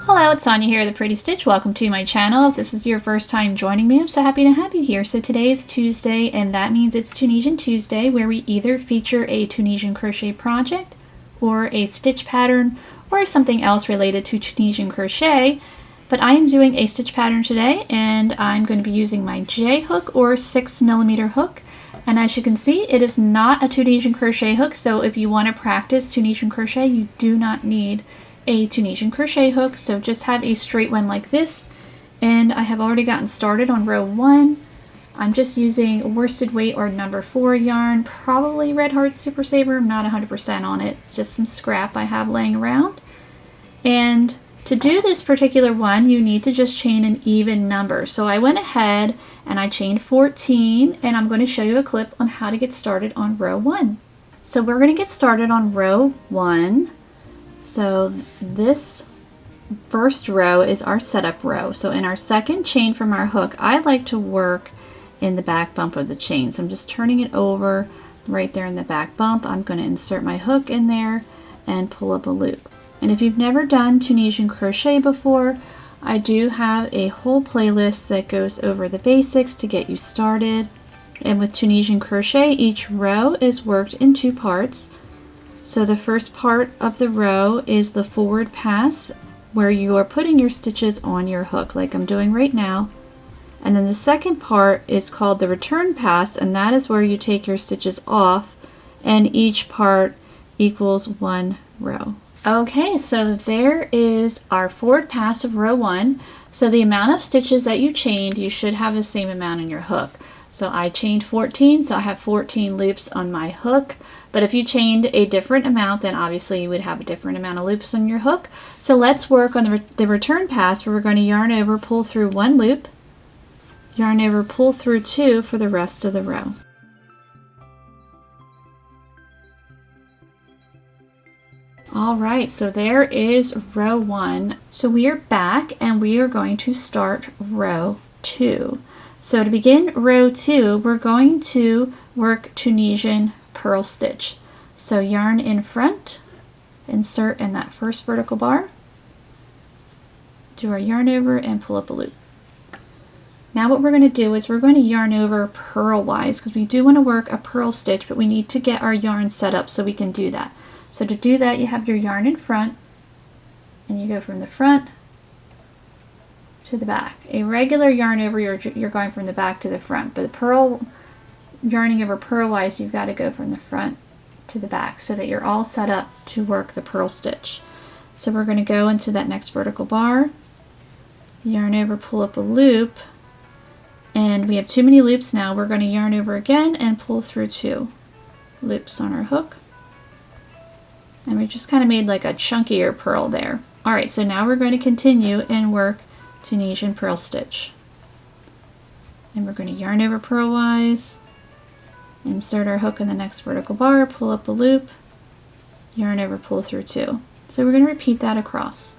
Hello, it's Sonia here, The Pretty Stitch. Welcome to my channel. If this is your first time joining me, I'm so happy to have you here. So today is Tuesday, and that means it's Tunisian Tuesday, where we either feature a Tunisian crochet project, or a stitch pattern, or something else related to Tunisian crochet. But I am doing a stitch pattern today, and I'm going to be using my J hook or 6mm hook. And as you can see, it is not a Tunisian crochet hook, so if you want to practice Tunisian crochet, you do not need a Tunisian crochet hook, so just have a straight one like this. And I have already gotten started on row 1. I'm just using worsted weight or number 4 yarn, probably Red Heart Super Saver. I'm not 100% on it. It's just some scrap I have laying around. And to do this particular one, you need to just chain an even number. So I went ahead and I chained 14, and I'm going to show you a clip on how to get started on row 1. So we're going to get started on row 1. So this first row is our setup row. So in our second chain from our hook, I like to work in the back bump of the chain. So I'm just turning it over right there in the back bump. I'm going to insert my hook in there and pull up a loop. And if you've never done Tunisian crochet before, I do have a whole playlist that goes over the basics to get you started. And with Tunisian crochet, each row is worked in 2 parts. So the first part of the row is the forward pass, where you are putting your stitches on your hook like I'm doing right now. And then the second part is called the return pass, and that is where you take your stitches off, and each part equals 1 row. Okay, so there is our forward pass of row 1. So the amount of stitches that you chained, you should have the same amount in your hook. So I chained 14, so I have 14 loops on my hook. But if you chained a different amount, then obviously you would have a different amount of loops on your hook. So let's work on the return pass, where we're going to yarn over, pull through 1 loop, yarn over, pull through 2 for the rest of the row. Alright, so there is row 1. So we are back and we are going to start row 2. So to begin row 2, we're going to work Tunisian purl stitch. So yarn in front, insert in that first vertical bar, do our yarn over and pull up a loop. Now what we're going to do is we're going to yarn over purlwise, because we do want to work a purl stitch, but we need to get our yarn set up so we can do that. So to do that, you have your yarn in front, and you go from the front to the back. A regular yarn over, you're going from the back to the front, but yarning over purlwise, you've got to go from the front to the back so that you're all set up to work the purl stitch. So we're going to go into that next vertical bar, yarn over, pull up a loop, and we have too many loops now. We're going to yarn over again and pull through 2 loops on our hook. And we just kind of made like a chunkier purl there. Alright, so now we're going to continue and work Tunisian purl stitch. And we're going to yarn over purlwise, insert our hook in the next vertical bar, pull up a loop, yarn over, pull through 2. So we're going to repeat that across.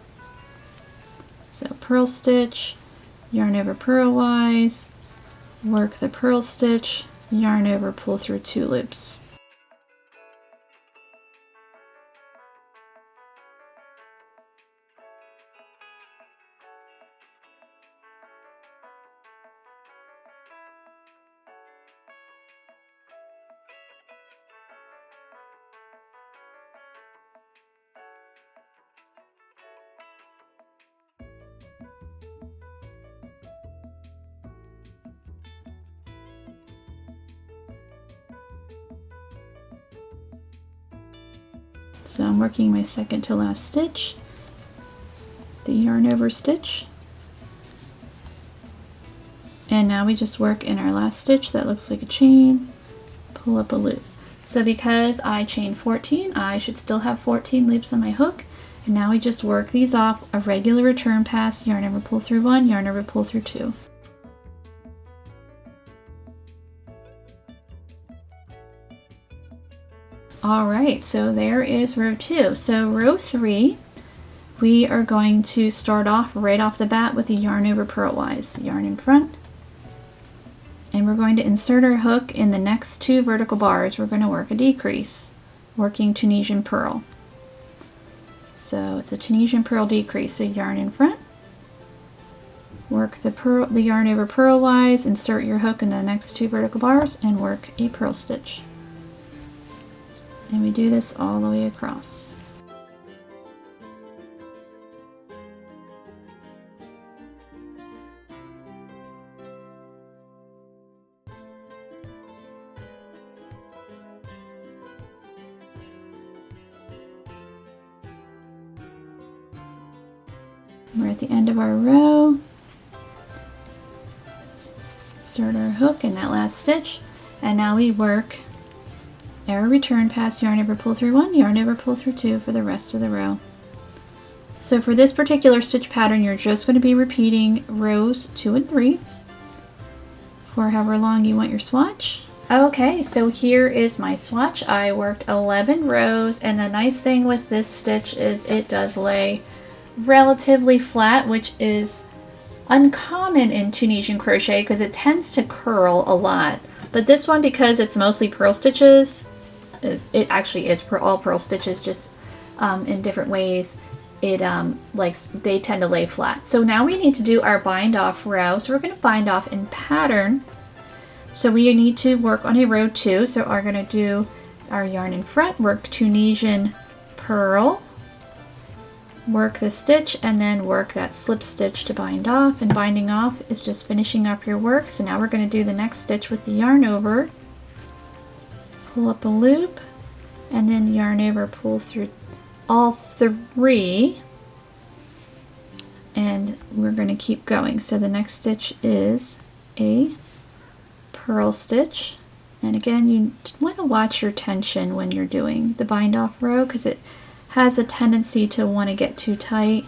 So purl stitch, yarn over purlwise, work the purl stitch, yarn over, pull through 2 loops. So I'm working my second to last stitch, the yarn over stitch, and now we just work in our last stitch that looks like a chain, pull up a loop. So because I chained 14, I should still have 14 loops on my hook, and now we just work these off a regular return pass, yarn over, pull through 1, yarn over, pull through 2. Alright, so there is row 2. So row 3, we are going to start off right off the bat with a yarn over purlwise. Yarn in front, and we're going to insert our hook in the next 2 vertical bars. We're going to work a decrease, working Tunisian purl. So it's a Tunisian purl decrease, so yarn in front, work the yarn over purlwise, insert your hook in the next 2 vertical bars, and work a purl stitch. And we do this all the way across. We're at the end of our row. Insert our hook in that last stitch, and now we work arrow return past yarn over pull through 1, yarn over pull through 2 for the rest of the row. So for this particular stitch pattern, you're just going to be repeating rows 2 and 3 for however long you want your swatch. Okay, so here is my swatch. I worked 11 rows, and the nice thing with this stitch is it does lay relatively flat, which is uncommon in Tunisian crochet because it tends to curl a lot. But this one, because it's mostly purl stitches, it actually is all purl stitches, just in different ways. They tend to lay flat. So now we need to do our bind off row. So we're going to bind off in pattern. So we need to work on a row 2. So we're going to do our yarn in front, work Tunisian purl, work the stitch, and then work that slip stitch to bind off. And binding off is just finishing up your work. So now we're going to do the next stitch with the yarn over, pull up a loop, and then yarn over, pull through all 3, and we're going to keep going. So the next stitch is a purl stitch, and again, you want to watch your tension when you're doing the bind off row because it has a tendency to want to get too tight.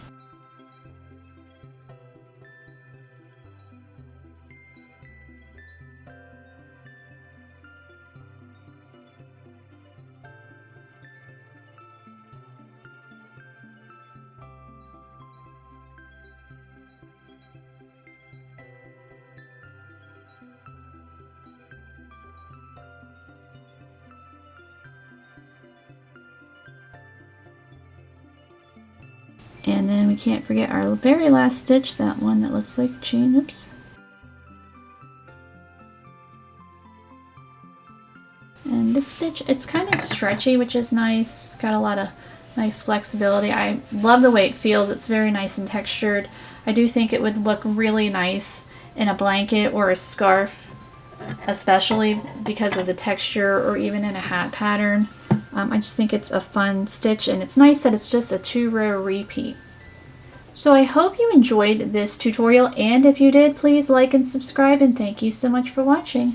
And then we can't forget our very last stitch, that one that looks like a chain. Oops. And this stitch, it's kind of stretchy, which is nice. Got a lot of nice flexibility. I love the way it feels. It's very nice and textured. I do think it would look really nice in a blanket or a scarf, especially because of the texture, or even in a hat pattern. I just think it's a fun stitch, and it's nice that it's just a 2-row repeat. So I hope you enjoyed this tutorial, and if you did, please like and subscribe, and thank you so much for watching.